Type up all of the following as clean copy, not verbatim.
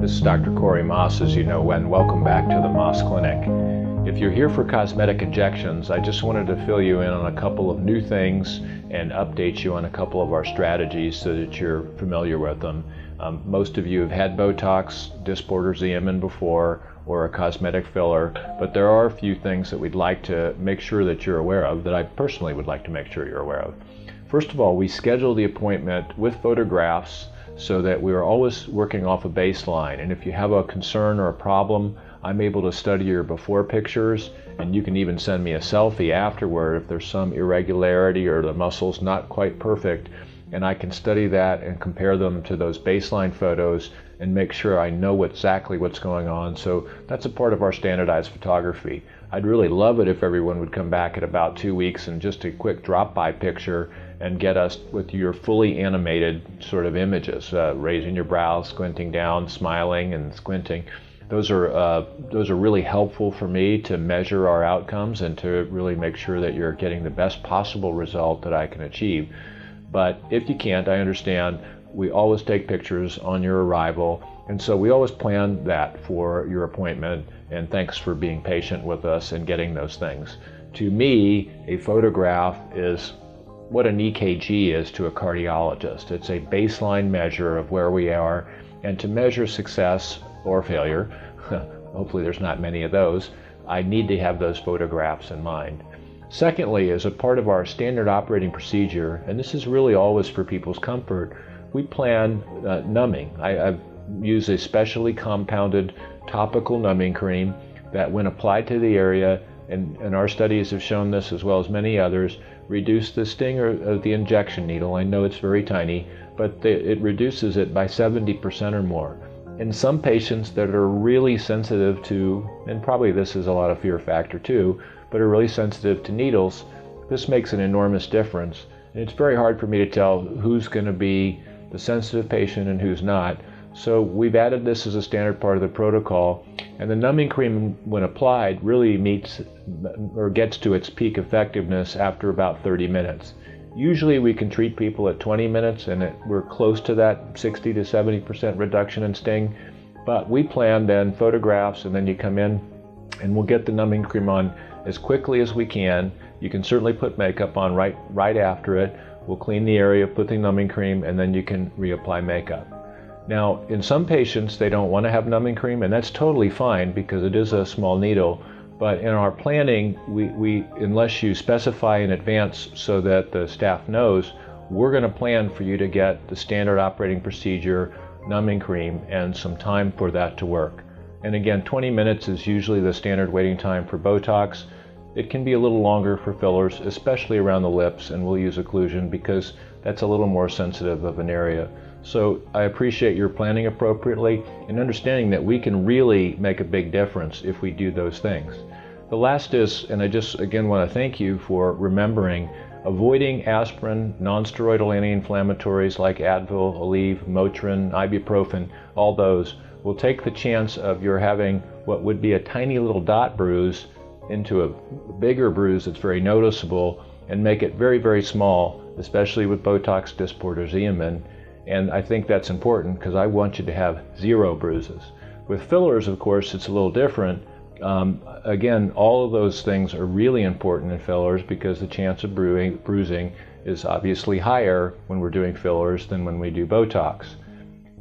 This is Dr. Corey Maas, as you know, and welcome back to the Maas Clinic. If you're here for cosmetic injections, I just wanted to fill you in on a couple of new things and update you on a couple of our strategies so that you're familiar with them. Most of you have had Botox, Dysport or Xeomin before, or a cosmetic filler, but there are a few things that we'd like to make sure that you're aware of, that I personally would like to make sure you're aware of. First of all, we schedule the appointment with photographs so that we are always working off a baseline. And if you have a concern or a problem, I'm able to study your before pictures, and you can even send me a selfie afterward if there's some irregularity or the muscle's not quite perfect, and I can study that and compare them to those baseline photos and make sure I know exactly what's going on. So that's a part of our standardized photography. I'd really love it if everyone would come back at about 2 weeks and just a quick drop-by picture and get us with your fully animated sort of images, raising your brows, squinting down, smiling and squinting. Those are really helpful for me to measure our outcomes and to really make sure that you're getting the best possible result that I can achieve. But if you can't, I understand. We always take pictures on your arrival, and so we always plan that for your appointment, and thanks for being patient with us and getting those things. To me, a photograph is what an EKG is to a cardiologist. It's a baseline measure of where we are, and to measure success or failure, hopefully there's not many of those, I need to have those photographs in mind. Secondly, as a part of our standard operating procedure, and this is really always for people's comfort, we plan numbing. I use a specially compounded topical numbing cream that, when applied to the area, and our studies have shown this as well as many others, reduce the sting of the injection needle. I know it's very tiny, but it reduces it by 70% or more. In some patients that are really sensitive to, and probably this is a lot of fear factor too, but are really sensitive to needles, this makes an enormous difference. And it's very hard for me to tell who's going to be the sensitive patient and who's not. So we've added this as a standard part of the protocol, and the numbing cream, when applied, really meets or gets to its peak effectiveness after about 30 minutes. Usually we can treat people at 20 minutes and we're close to that 60 to 70% reduction in sting, but we plan then photographs, and then you come in and we'll get the numbing cream on as quickly as we can. You can certainly put makeup on right after it. We'll clean the area, put the numbing cream, and then you can reapply makeup. Now, in some patients, they don't want to have numbing cream, and that's totally fine because it is a small needle. But in our planning, we unless you specify in advance so that the staff knows, we're going to plan for you to get the standard operating procedure numbing cream and some time for that to work. And again, 20 minutes is usually the standard waiting time for Botox. It can be a little longer for fillers, especially around the lips, and we'll use occlusion because that's a little more sensitive of an area. So I appreciate your planning appropriately and understanding that we can really make a big difference if we do those things. The last is, and I just again want to thank you for remembering, avoiding aspirin, non-steroidal anti-inflammatories like Advil, Aleve, Motrin, ibuprofen, all those will take the chance of your having what would be a tiny little dot bruise into a bigger bruise that's very noticeable and make it very, very small, especially with Botox, Dysport, or Xeomin. And I think that's important because I want you to have 0 bruises. With fillers, of course, it's a little different. Again, all of those things are really important in fillers because the chance of bruising is obviously higher when we're doing fillers than when we do Botox.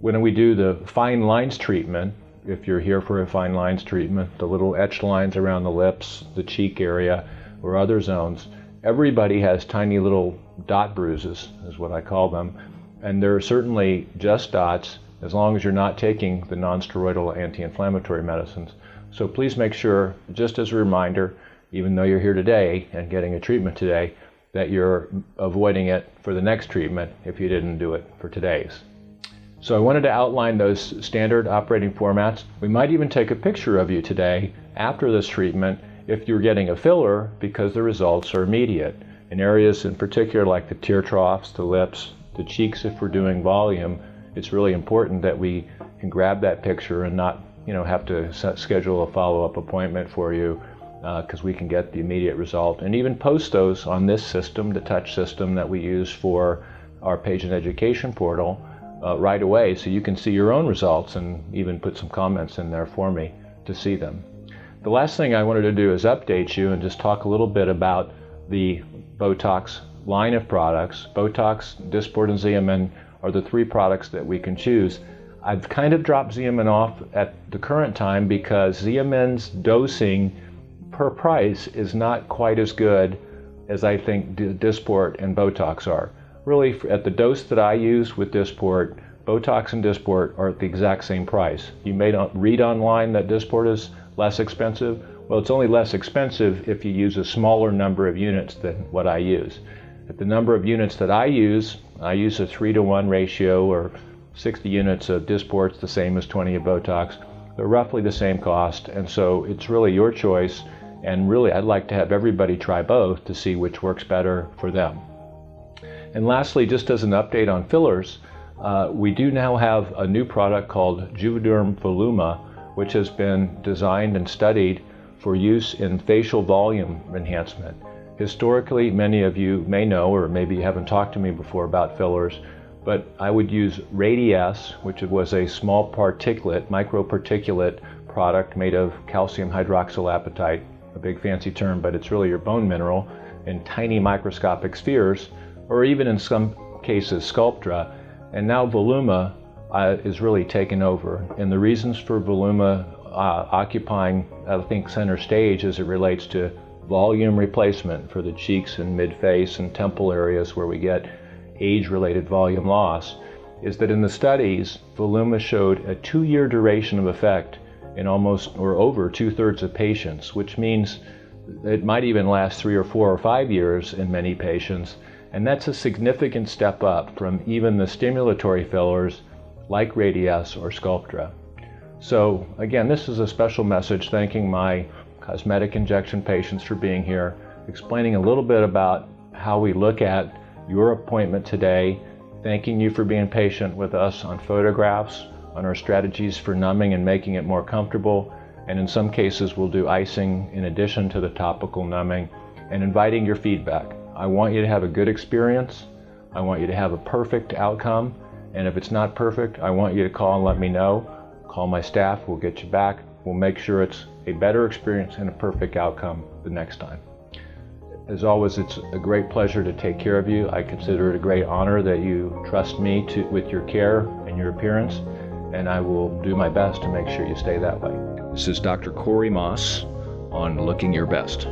When we do the fine lines treatment, if you're here for a fine lines treatment, the little etched lines around the lips, the cheek area, or other zones, everybody has tiny little dot bruises, is what I call them. And they're certainly just dots as long as you're not taking the non-steroidal anti-inflammatory medicines. So please make sure, just as a reminder, even though you're here today and getting a treatment today, that you're avoiding it for the next treatment if you didn't do it for today's. So I wanted to outline those standard operating formats. We might even take a picture of you today after this treatment if you're getting a filler because the results are immediate. In areas in particular like the tear troughs, the lips, the cheeks, if we're doing volume, it's really important that we can grab that picture and not have to schedule a follow-up appointment for you because we can get the immediate result. And even post those on this system, the touch system that we use for our patient education portal, right away so you can see your own results and even put some comments in there for me to see them. The last thing I wanted to do is update you and just talk a little bit about the Botox line of products. Botox, Dysport, and Xeomin are the three products that we can choose. I've kind of dropped Xeomin off at the current time because Xeomin's dosing per price is not quite as good as I think Dysport and Botox are. Really, at the dose that I use with Dysport, Botox and Dysport are at the exact same price. You may not read online that Dysport is less expensive. Well, it's only less expensive if you use a smaller number of units than what I use. At the number of units that I use a 3-to-1 ratio, or 60 units of Dysport, the same as 20 of Botox. They're roughly the same cost, and so it's really your choice. And really, I'd like to have everybody try both to see which works better for them. And lastly, just as an update on fillers, we do now have a new product called Juvederm Voluma, which has been designed and studied for use in facial volume enhancement. Historically, many of you may know, or maybe you haven't talked to me before about fillers, but I would use Radiesse, which was a small particulate, microparticulate product made of calcium hydroxylapatite, a big fancy term, but it's really your bone mineral, in tiny microscopic spheres, or even in some cases Sculptra. And now Voluma is really taken over. And the reasons for Voluma occupying, I think, center stage as it relates to volume replacement for the cheeks and mid-face and temple areas where we get age-related volume loss is that in the studies, Voluma showed a 2-year duration of effect in almost or over 2/3 of patients, which means it might even last 3 or 4 or 5 years in many patients. And that's a significant step up from even the stimulatory fillers like Radiesse or Sculptra. So again, this is a special message thanking my cosmetic injection patients for being here, explaining a little bit about how we look at your appointment today, thanking you for being patient with us on photographs, on our strategies for numbing and making it more comfortable, and in some cases we'll do icing in addition to the topical numbing, and inviting your feedback. I want you to have a good experience. I want you to have a perfect outcome, and if it's not perfect, I want you to call and let me know. Call my staff, we'll get you back. We'll make sure it's a better experience and a perfect outcome the next time. As always, it's a great pleasure to take care of you. I consider it a great honor that you trust me with your care and your appearance, and I will do my best to make sure you stay that way. This is Dr. Corey Maas on Looking Your Best.